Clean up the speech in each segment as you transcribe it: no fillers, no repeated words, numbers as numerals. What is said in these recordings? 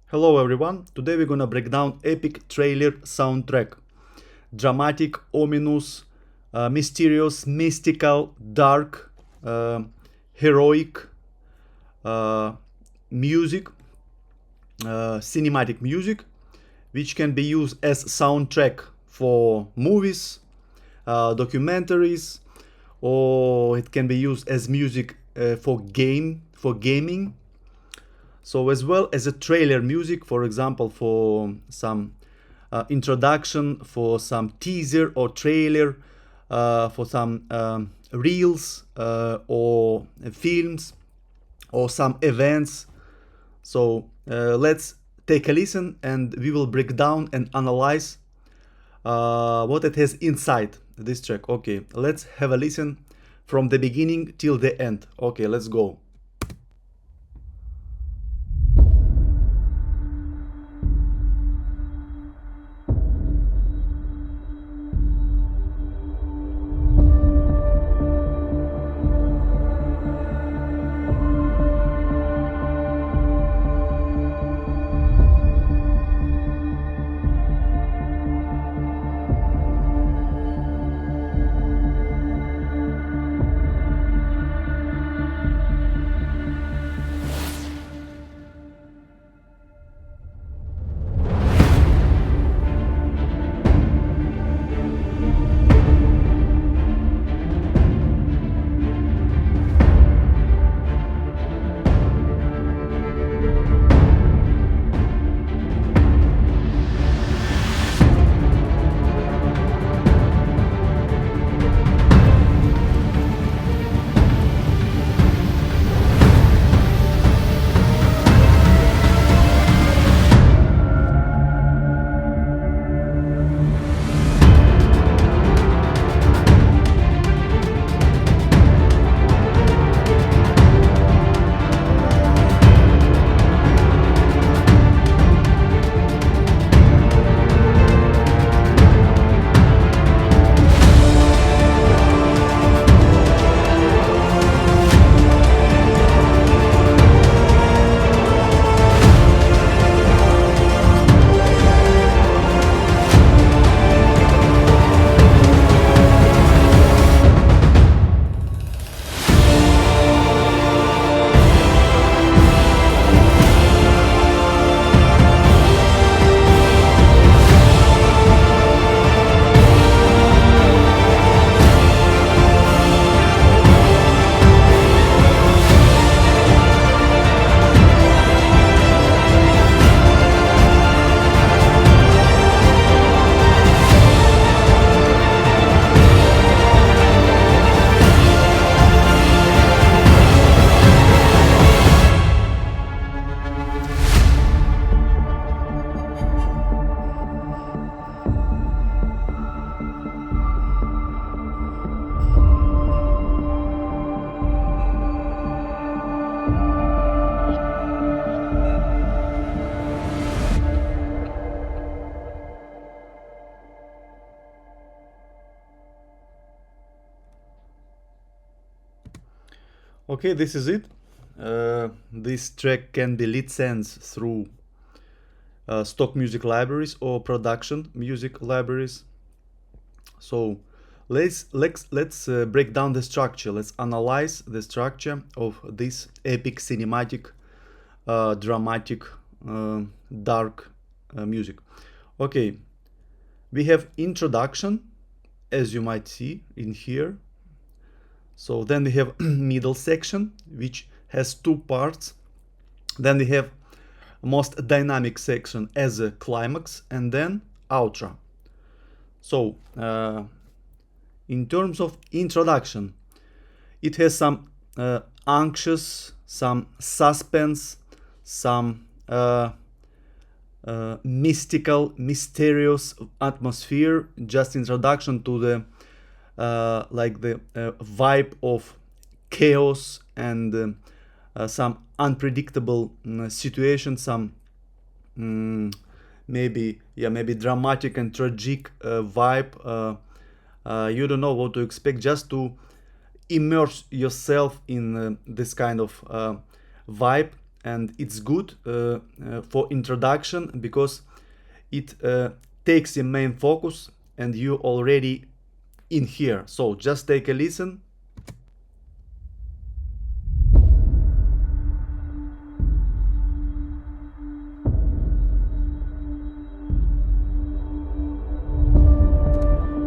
Hello everyone, today we're gonna break down epic trailer soundtrack. Dramatic, ominous, mysterious, mystical, dark, heroic uh, music, cinematic music, which can be used as soundtrack for movies, documentaries, or it can be used as music for gaming, so as well as a trailer music, for example, for some introduction, for some teaser or trailer, for some reels or films or some events. So let's take a listen and we will break down and analyze what it has inside this track. Okay, let's have a listen from the beginning till the end. Okay, let's go. Okay, this is it. This track can be licensed through stock music libraries or production music libraries. So let's break down the structure. Let's analyze the structure of this epic cinematic, dramatic, dark music. Okay, we have introduction, as you might see in here. So then we have middle section, which has two parts. Then we have most dynamic section as a climax, and then outro. So in terms of introduction, it has some anxious, some suspense, some mystical, mysterious atmosphere. Just introduction to the like the vibe of chaos and some unpredictable situation, some maybe dramatic and tragic vibe. You don't know what to expect, just to immerse yourself in this kind of vibe and it's good for introduction because it takes the main focus and you already in here. So just take a listen.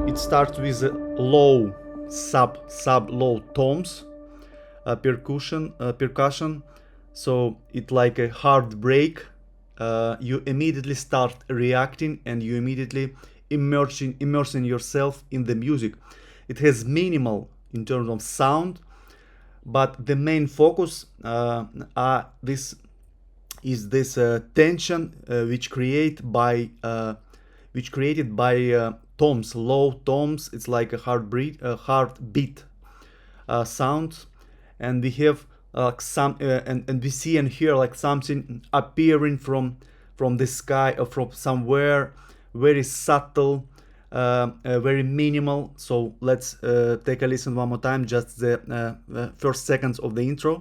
It starts with low sub low tones, percussion. So it like a hard break. You immediately start reacting and you immediately immersing yourself in the music. It has minimal in terms of sound, but the main focus this is this tension which created by toms, low toms. It's like a heartbeat sound, and we have and we see and hear like something appearing from the sky or from somewhere, very subtle, very minimal. So let's take a listen one more time, just the first seconds of the intro.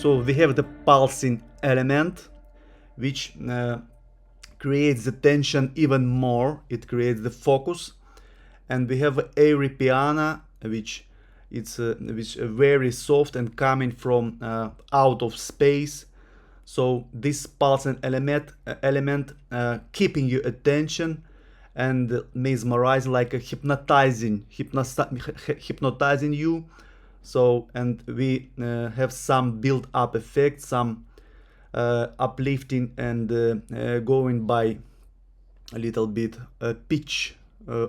So we have the pulsing element, which creates the tension even more. It creates the focus, and we have airy piano, which it's which very soft and coming from out of space. So this pulsing element keeping you attention and mesmerizing, like a hypnotizing you. So, and we have some build up effects, some uplifting and going by a little bit pitch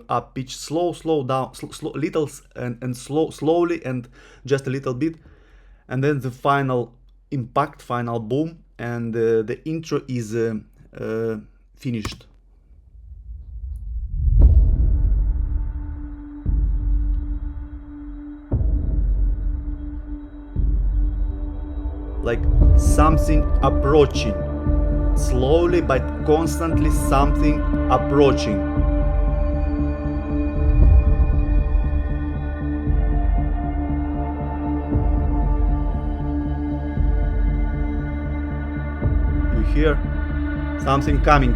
up, pitch, slow down, little and slowly and just a little bit, and then the final impact, final boom, and the intro is finished. Like something approaching, slowly but constantly something approaching. You hear something coming.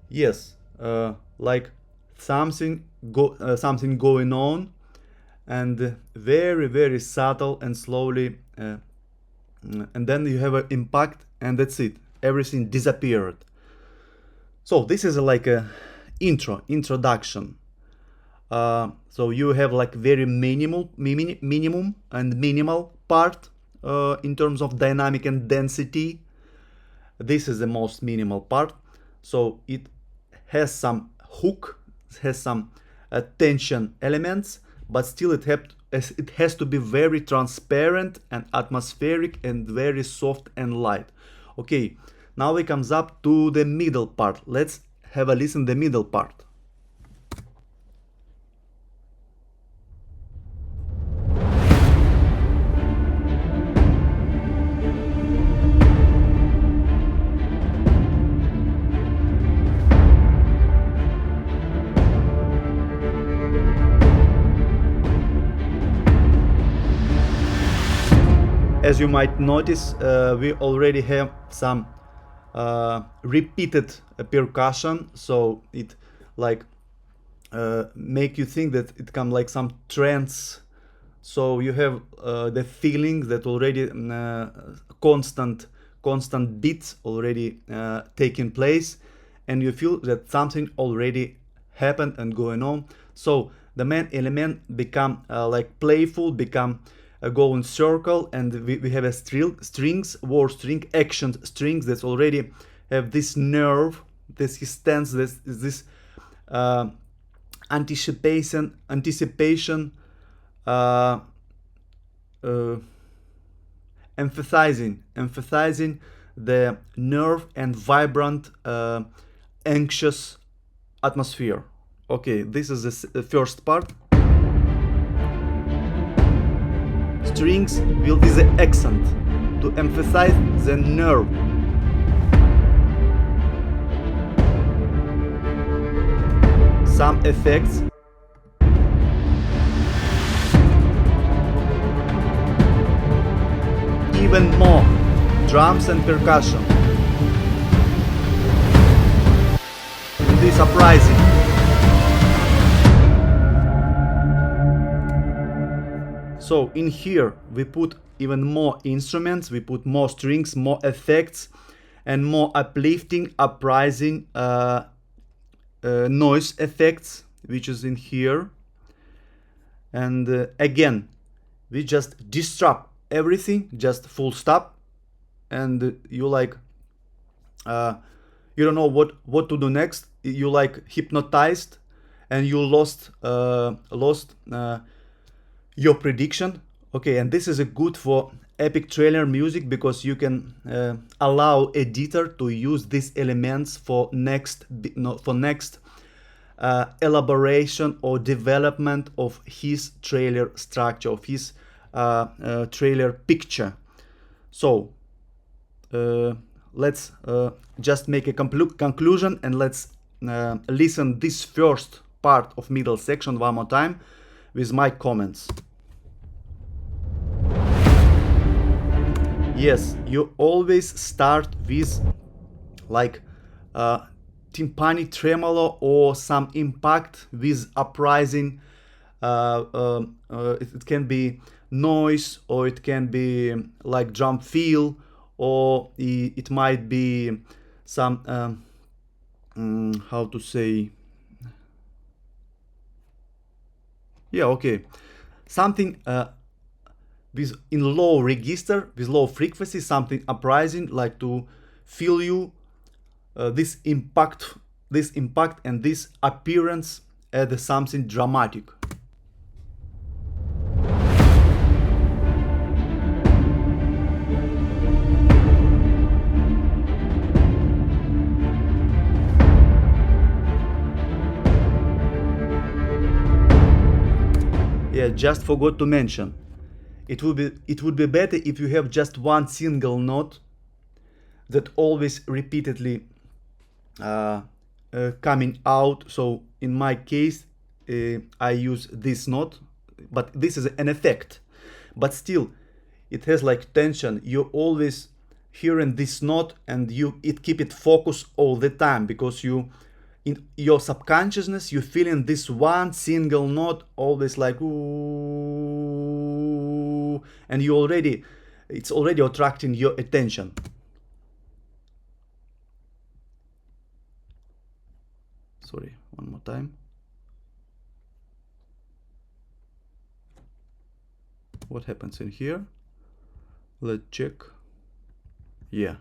Yes, like something going on, and very subtle and slowly, and then you have an impact, and that's it. Everything disappeared. So this is like a introduction. So you have like very minimum and minimal part in terms of dynamic and density. This is the most minimal part. So it has some hook, has some tension elements, but still it has to be very transparent and atmospheric and very soft and light. Okay, now it comes up to the middle part. Let's have a listen to the middle part. As you might notice, we already have some repeated percussion, so it like make you think that it come like some trance. So you have the feeling that already constant beats already taking place, and you feel that something already happened and going on. So the main element become like playful, become go in circle, and we have a strings, word string, action strings that already have this nerve, this stance, this anticipation uh, uh, emphasizing the nerve and vibrant, anxious atmosphere. Okay, this is the first part. Strings will be the accent to emphasize the nerve. Some effects. Even more drums and percussion. This surprising. So in here we put even more instruments, we put more strings, more effects, and more uplifting, uprising noise effects, which is in here. And again, we just disrupt everything, just full stop, and you like you don't know what to do next. You like hypnotized, and you lost your prediction. Okay, and this is a good for epic trailer music, because you can allow editor to use these elements for next elaboration or development of his trailer structure, of his trailer picture. So let's just make a conclusion, and let's listen this first part of middle section one more time with my comments. Yes, you always start with like timpani tremolo or some impact with uprising. It can be noise, or it can be like drum feel, or it might be some how to say, yeah, okay, something with in low register, with low frequency, something uprising, like to feel you this impact and this appearance as something dramatic. Yeah, just forgot to mention, it would be better if you have just one single note that always repeatedly coming out. So in my case, I use this note, but this is an effect, but still it has like tension. You always hearing this note, and it keep it focused all the time, because you in your subconsciousness you feeling this one single note always like ooh, and it's already attracting your attention. Sorry, one more time. What happens in here? Let's check. Yeah,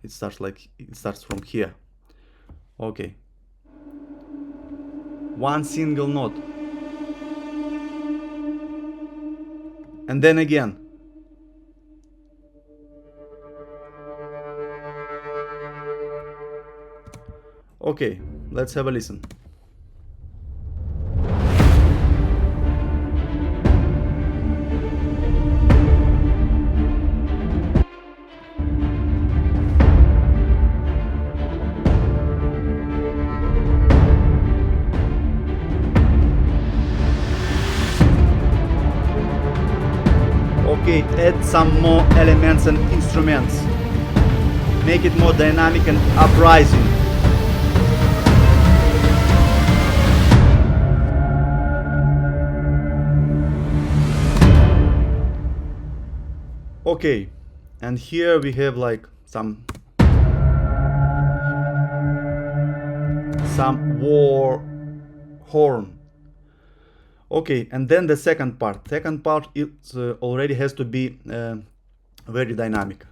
it starts from here. Okay, one single note, and then again. Okay, let's have a listen. Okay, add some more elements and instruments. Make it more dynamic and uprising. Okay, and here we have like some war horn. Okay, and then the second part it already has to be very dynamic.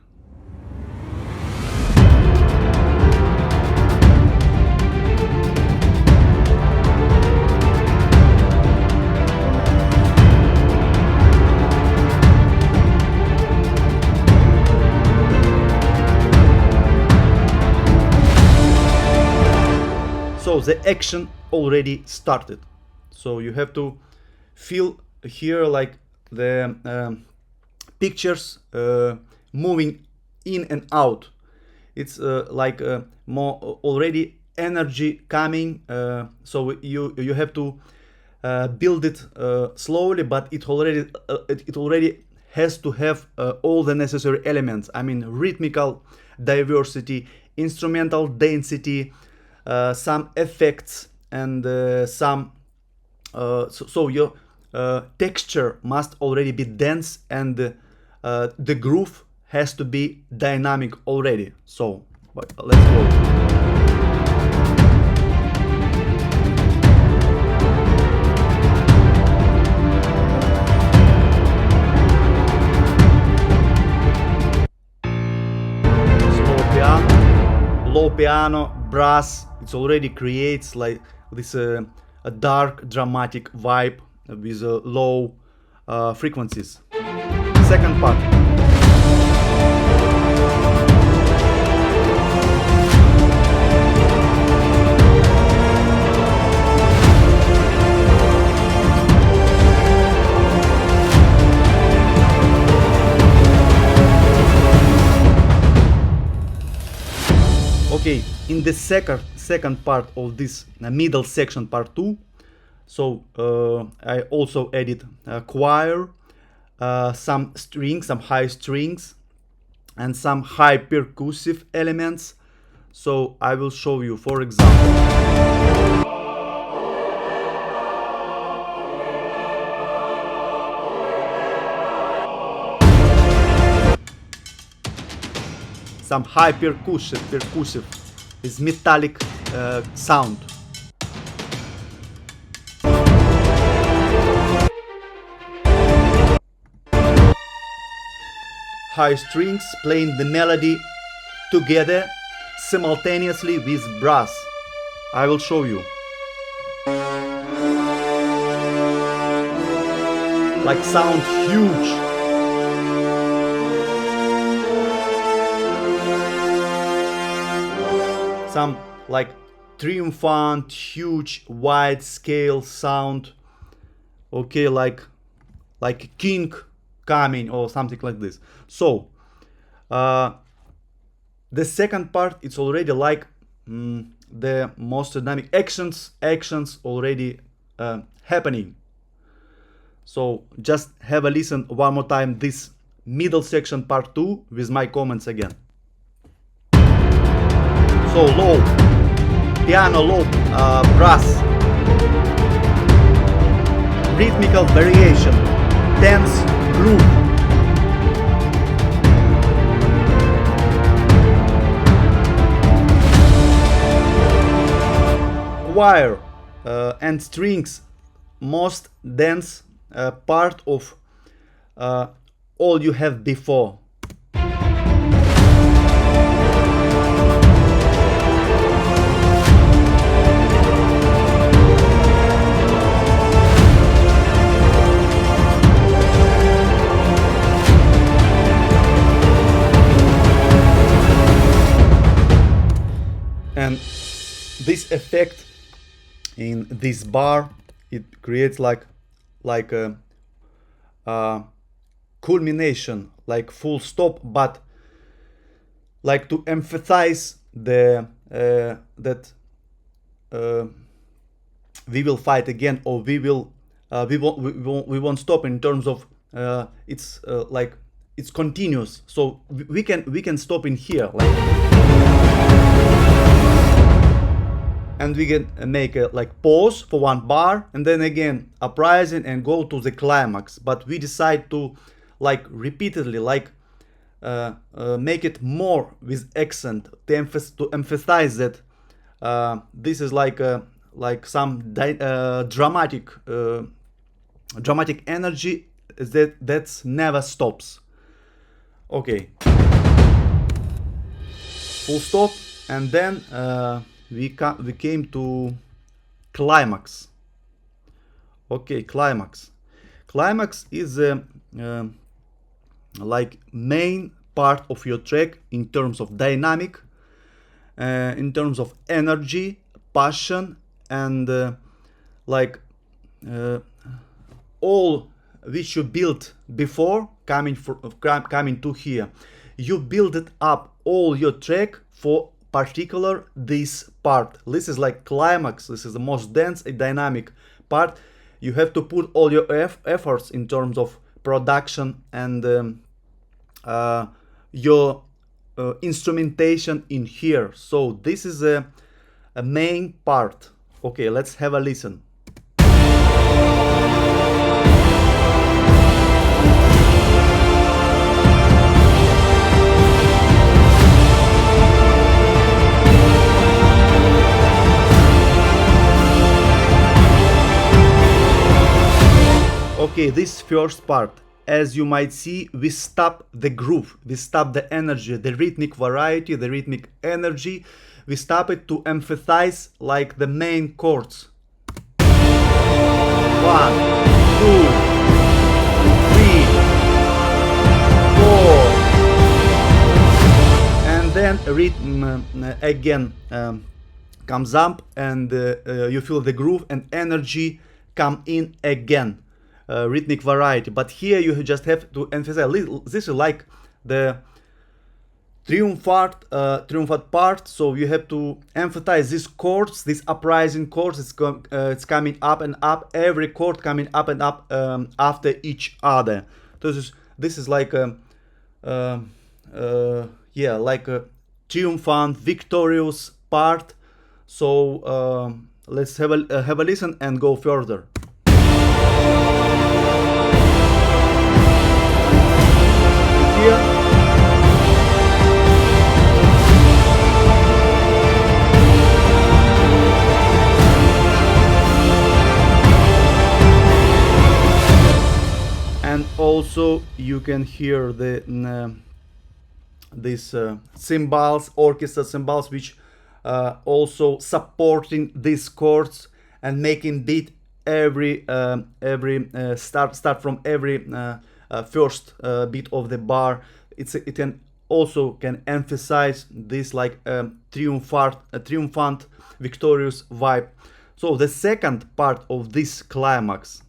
the action already started. So you have to feel here like the pictures moving in and out. It's like more already energy coming. So you have to build it slowly, but it already has to have all the necessary elements. I mean, rhythmical diversity, instrumental density, some effects, and some. So your texture must already be dense, and the groove has to be dynamic already. So let's go. Low piano, brass, it already creates like this a dark dramatic vibe with low frequencies. Second part. Okay, in the second part of this middle section, part 2, so I also added a choir, some strings, some high strings, and some high percussive elements. So I will show you, for example, some high percussive is metallic sound. High strings playing the melody together simultaneously with brass. I will show you. Like sound huge. Some like triumphant, huge, wide scale sound. Okay, like king coming or something like this. So the second part, it's already like the most dynamic actions already happening. So just have a listen one more time this middle section part 2 with my comments again. So low piano, low brass, rhythmical variation, tense groove. Choir and strings, most dense part of all you have before. And this effect in this bar, it creates like a culmination, like full stop, but like to emphasize the that we will fight again, or we won't stop in terms of it's like it's continuous. So we can stop in here, like. And we can make a like pause for one bar and then again uprising and go to the climax. But we decide to like repeatedly like make it more with accent to emphasize that this is like some dramatic energy that's never stops. Okay, full stop, and then we came to climax. Okay, climax is like main part of your track in terms of dynamic, in terms of energy, passion and like all which you built before coming to here, you build it up all your track for particular this part. This is like climax. This is the most dense and dynamic part. You have to put all your efforts in terms of production and your instrumentation in here. So this is a main part. Okay, let's have a listen. Okay, this first part, as you might see, we stop the groove, we stop the energy, the rhythmic variety, the rhythmic energy. We stop it to emphasize like the main chords. 1, 2, 3, 4, and then rhythm again comes up, and you feel the groove and energy come in again. Rhythmic variety, but here you just have to emphasize this is like the triumphant part, so you have to emphasize these chords, these uprising chords. It's coming up and up, every chord coming up and up after each other. So this is like a like a triumphant, victorious part. So let's have a listen and go further. And also you can hear the these cymbals, orchestra cymbals, which also supporting these chords and making beat every start from every first beat of the bar. It can also emphasize this like triumphant, victorious vibe. So the second part of this climax,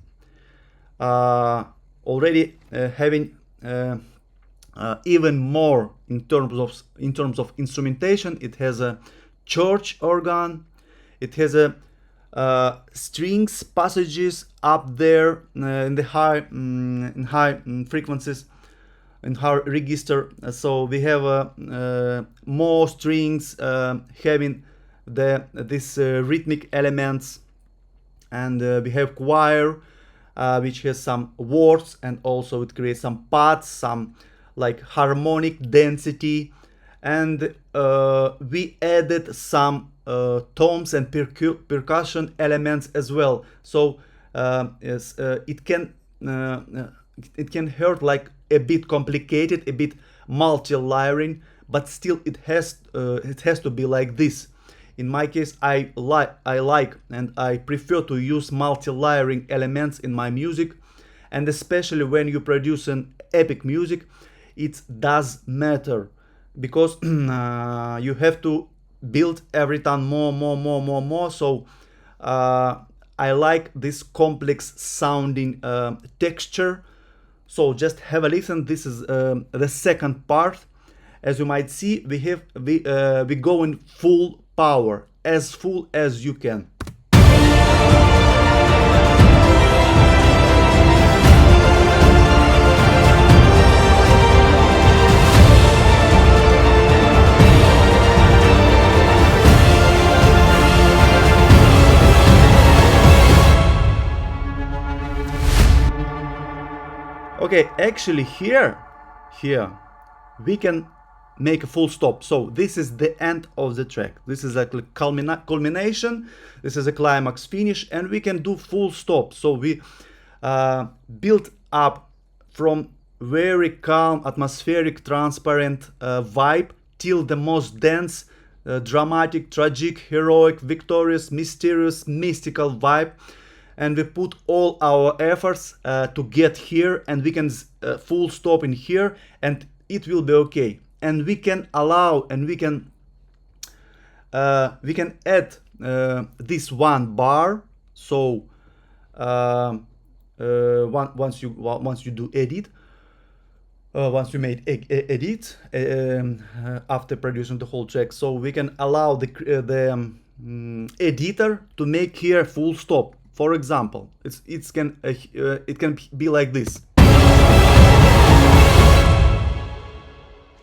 already having even more in terms of instrumentation. It has a church organ. It has a strings passages up there in the high frequencies, in high register. So we have more strings having this rhythmic elements, and we have choir which has some words, and also it creates some parts, some like harmonic density, and we added some toms and percussion elements as well. So yes, it can hurt like a bit complicated, a bit multi-layering, but still it has to be like this. In my case, I like and I prefer to use multi-layering elements in my music, and especially when you produce an epic music, it does matter, because you have to build every time more. So I like this complex sounding texture. So just have a listen. This is the second part. As you might see, we go in full power, as full as you can. Okay, actually here we can make a full stop. So this is the end of the track. This is like a culmination. This is a climax finish, and we can do full stop. So we build up from very calm, atmospheric, transparent vibe till the most dense, dramatic, tragic, heroic, victorious, mysterious, mystical vibe. And we put all our efforts to get here, and we can full stop in here, and it will be okay. And we can allow, and we can add this one bar. So once you do edit, once you made edit after producing the whole track, so we can allow the editor to make here full stop. For example, it can be like this.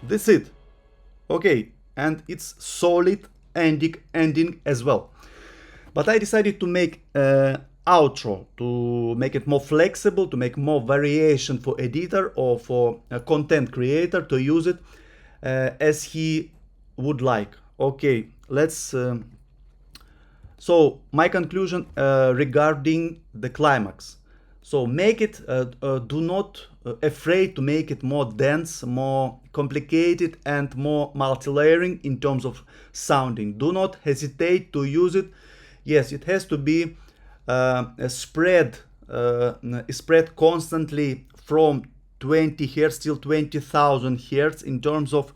This it. Okay, and it's solid ending as well. But I decided to make outro to make it more flexible, to make more variation for editor or for a content creator to use it as he would like. Okay, let's. So my conclusion regarding the climax. So make it. Do not afraid to make it more dense, more complicated, and more multi-layering in terms of sounding. Do not hesitate to use it. Yes, it has to be spread constantly from 20 hertz till 20,000 hertz in terms of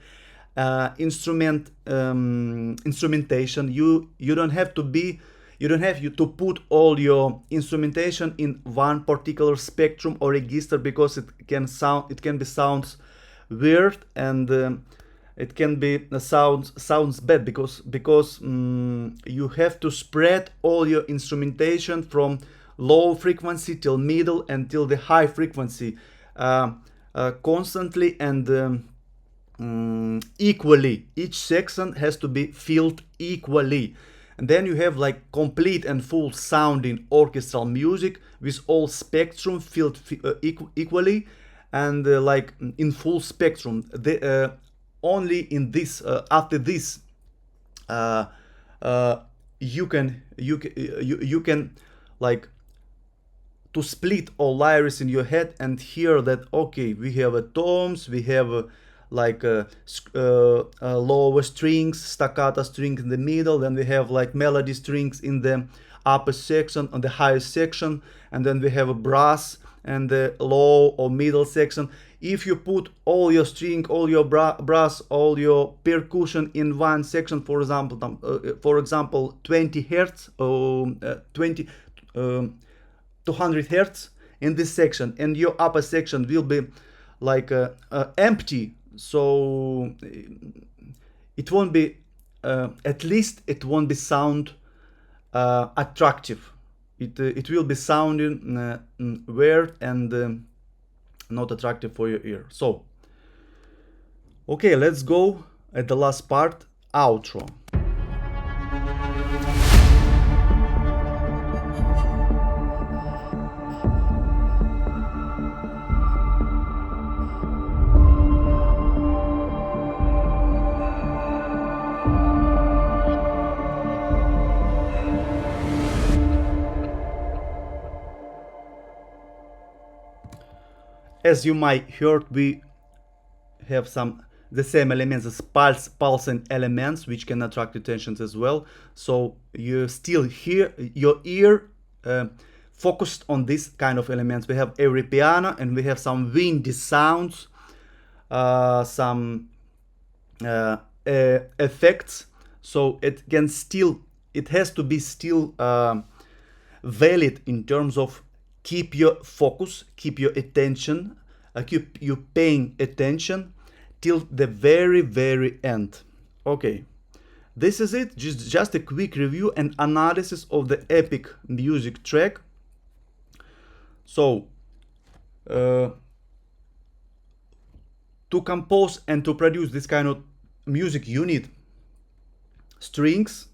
instrumentation. You don't have to put all your instrumentation in one particular spectrum or register, because it can be sounds weird, and it can be sounds bad because you have to spread all your instrumentation from low frequency till middle and till the high frequency constantly and equally. Each section has to be filled equally, and then you have like complete and full sounding orchestral music with all spectrum filled equally, and like in full spectrum. Only in this after this you can like to split all layers in your head and hear that, okay, we have tones, we have lower strings, staccato strings in the middle, then we have like melody strings in the upper section, on the highest section, and then we have a brass and the low or middle section. If you put all your string, all your brass, all your percussion in one section, for example 20 hertz or 200 hertz in this section, and your upper section will be like empty, so it won't be at least it won't be sound attractive. It will be sounding weird and not attractive for your ear. So okay, let's go at the last part, outro. As you might heard, we have the same elements as pulsing elements, which can attract attention as well. So you still hear your ear focused on this kind of elements. We have every piano, and we have some windy sounds, some effects. So it has to be still valid in terms of keep your focus, keep your attention, keep you paying attention till the very end. Okay, this is it. Just a quick review and analysis of the epic music track. So to compose and to produce this kind of music, you need strings,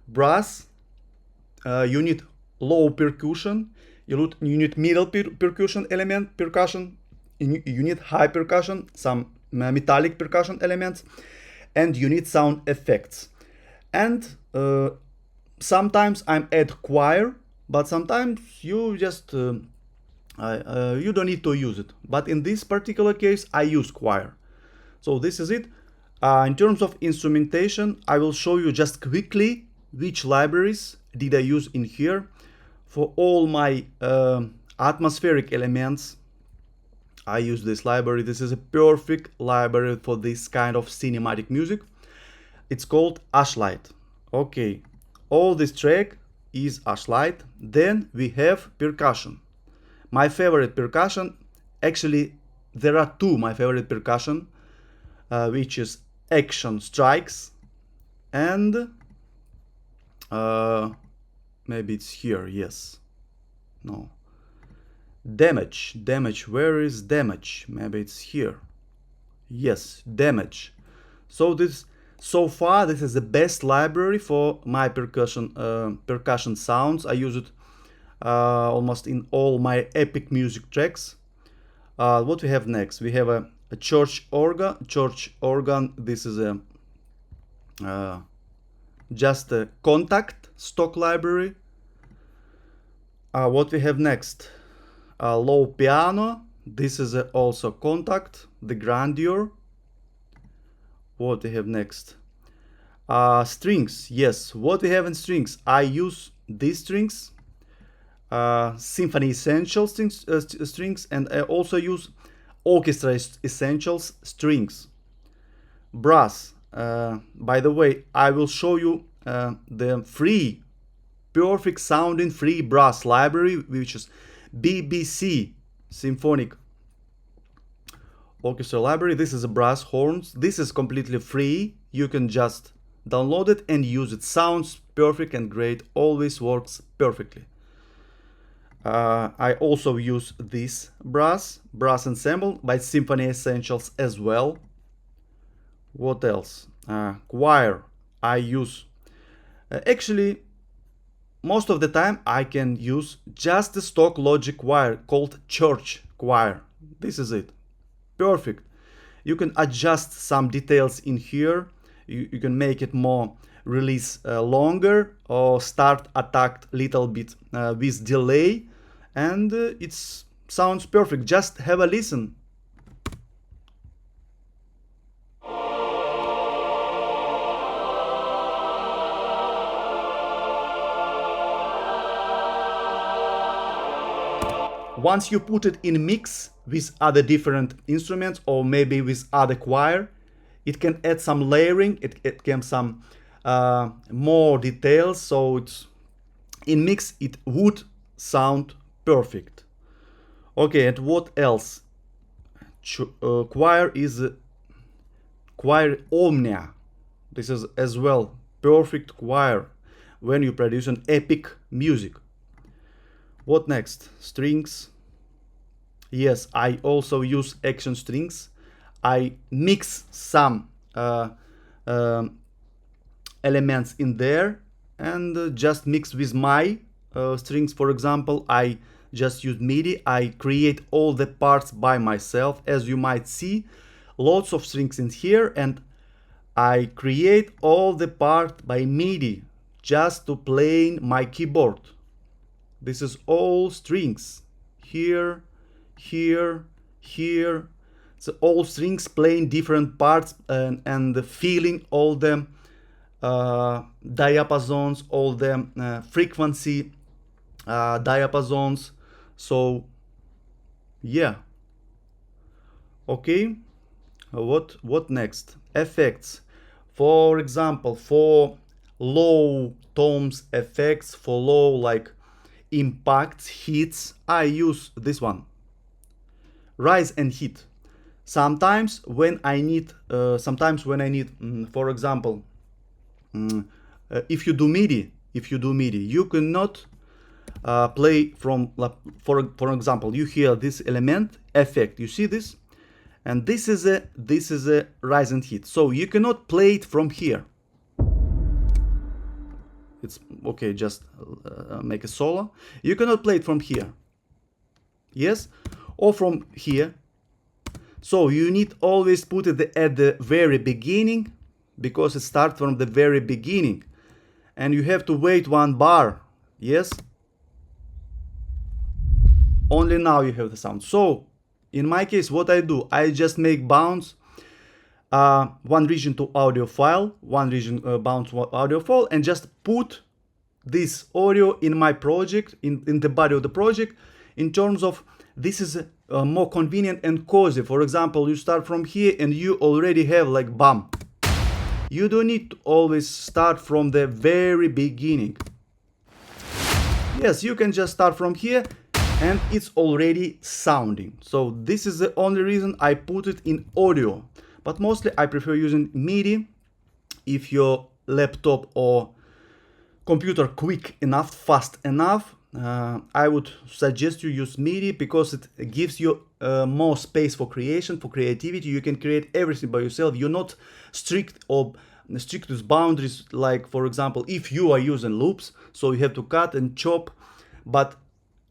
brass, you need low percussion, you need middle percussion, you need high percussion, some metallic percussion elements, and you need sound effects. And sometimes I'm add choir, but sometimes you just you don't need to use it. But in this particular case, I use choir. So this is it. In terms of instrumentation, I will show you just quickly which libraries did I use in here. For all my atmospheric elements, I use this library. This is a perfect library for this kind of cinematic music. It's called Ashlight. Okay, all this track is a slide. Then we have percussion. My favorite percussion, actually there are two my favorite percussion, which is action strikes and maybe it's here, yes, no, damage, where is damage? Maybe it's here, yes, damage. So far this is the best library for my percussion sounds. I use it almost in all my epic music tracks. What we have next? We have a church organ. This is a just a contact stock library. What we have next? Low piano. This is also contact, the grandeur. What we have next? Strings. Yes, what we have in strings? I use these strings, Symphony Essentials strings, and I also use Orchestra Essentials strings. Brass. By the way, I will show you the free, perfect sounding free brass library, which is BBC Symphonic Orchestra Library. This is a brass horns. This is completely free. You can just download it and use it. Sounds perfect and great. Always works perfectly. I also use this brass ensemble by Symphony Essentials as well. What else? Choir. I use actually most of the time I can use just the stock Logic choir called church choir. This is it. Perfect. You can adjust some details in here. You can make it more release longer or start attack little bit with delay, and it sounds perfect. Just have a listen. Once you put it in mix with other different instruments or maybe with other choir, it can add some layering, it can some more details, so it's in mix it would sound perfect. Okay, and what else? Choir is choir Omnia. This is as well perfect choir when you produce an epic music. What next? Strings. Yes, I also use action strings. I mix some elements in there and just mix with my strings. For example, I just use MIDI. I create all the parts by myself. As you might see, lots of strings in here, and I create all the part by MIDI just to playing my keyboard. This is all strings. Here, here, here. So all strings playing different parts and feeling all the diapasons, all the frequency diapasons. So yeah. Okay. What next? Effects. For example, for low tones effects, for low like impacts, hits, I use this one. Rise and hit. Sometimes when I need, for example, if you do MIDI, you cannot play from, for example, you hear this element effect. You see this, and this is a rise and hit. So you cannot play it from here. It's okay. Just make a solo. You cannot play it from here. Yes, or from here. So you need always put it at the very beginning, because it starts from the very beginning, and you have to wait one bar. Yes, only now you have the sound. So in my case, what I do, I just make bounce one region to audio file, one region bounce to audio file, and just put this audio in my project, in the body of the project, in terms of this is more convenient and cozy. For example, you start from here and you already have like bam. You don't need to always start from the very beginning. Yes, you can just start from here and it's already sounding. So this is the only reason I put it in audio. But mostly I prefer using MIDI if your laptop or computer quick enough, fast enough. I would suggest you use MIDI because it gives you more space for creation, for creativity. You can create everything by yourself. You're not strict or strict with boundaries, like for example, if you are using loops, so you have to cut and chop. But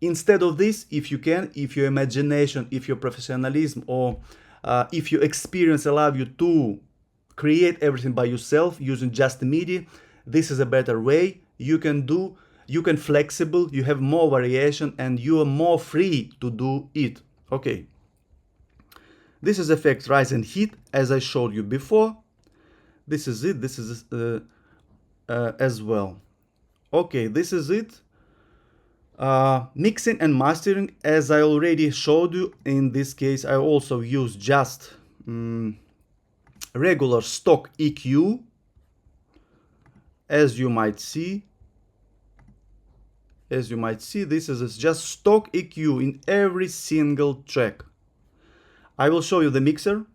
instead of this, if you can, if your imagination, if your professionalism, or if your experience allow you to create everything by yourself using just MIDI, this is a better way. You can flexible, you have more variation, and you are more free to do it. Okay. This is effect rise and heat, as I showed you before. This is it. This is as well. Okay, this is it. Mixing and mastering, as I already showed you. In this case, I also use just regular stock EQ, as you might see. This is just stock EQ in every single track. I will show you the mixer.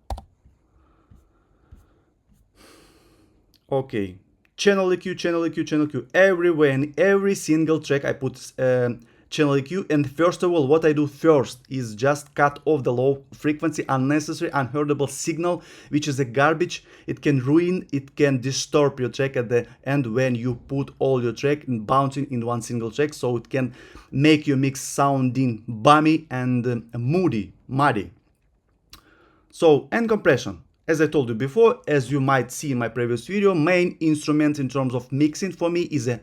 Okay, channel EQ, channel EQ, channel EQ. Everywhere in every single track I put channel EQ. And first of all, what I do first is just cut off the low frequency, unnecessary, unheardable signal, which is a garbage. It can ruin, it can disturb your track at the end when you put all your track and bouncing in one single track. So it can make your mix sounding bummy and muddy. So, and compression. As I told you before, as you might see in my previous video, main instrument in terms of mixing for me is a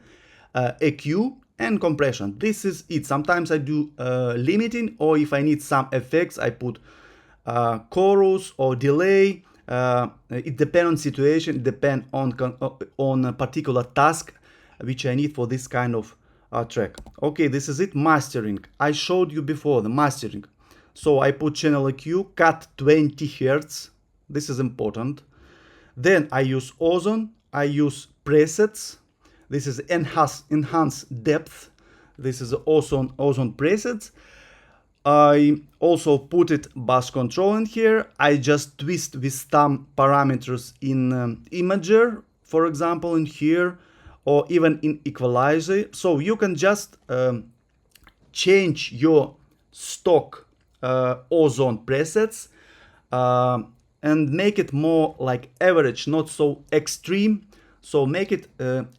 EQ and compression. This is it. Sometimes I do limiting, or if I need some effects, I put chorus or delay. It depends on situation, it depends on a particular task which I need for this kind of track. Okay, this is it. Mastering. I showed you before the mastering. So I put channel EQ, cut 20 Hz. This is important. Then I use ozone. I use presets. This is enhance depth. This is ozone presets. I also put it bass control in here. I just twist with some parameters in imager, for example, in here, or even in equalizer. So you can just change your stock ozone presets and make it more like average, not so extreme. So make it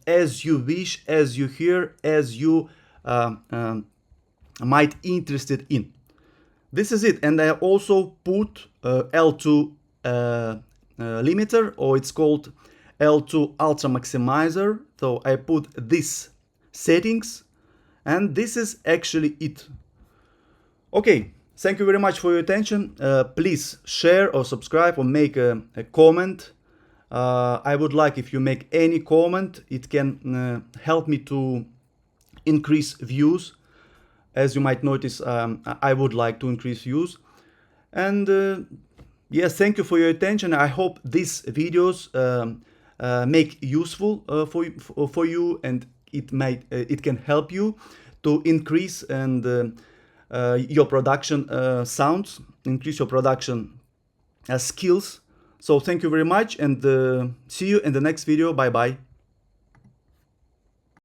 as you wish, as you hear, as you might interested in. This is it. And I also put L2 limiter, or it's called L2 ultra maximizer. So I put these settings, and this is actually it. Okay, thank you very much for your attention. Please share or subscribe or make a comment. I would like if you make any comment. It can help me to increase views. As you might notice, I would like to increase views. And yes, thank you for your attention. I hope these videos make useful for you, and it can help you to increase and your production sounds, increase your production skills. So thank you very much, and see you in the next video. Bye bye.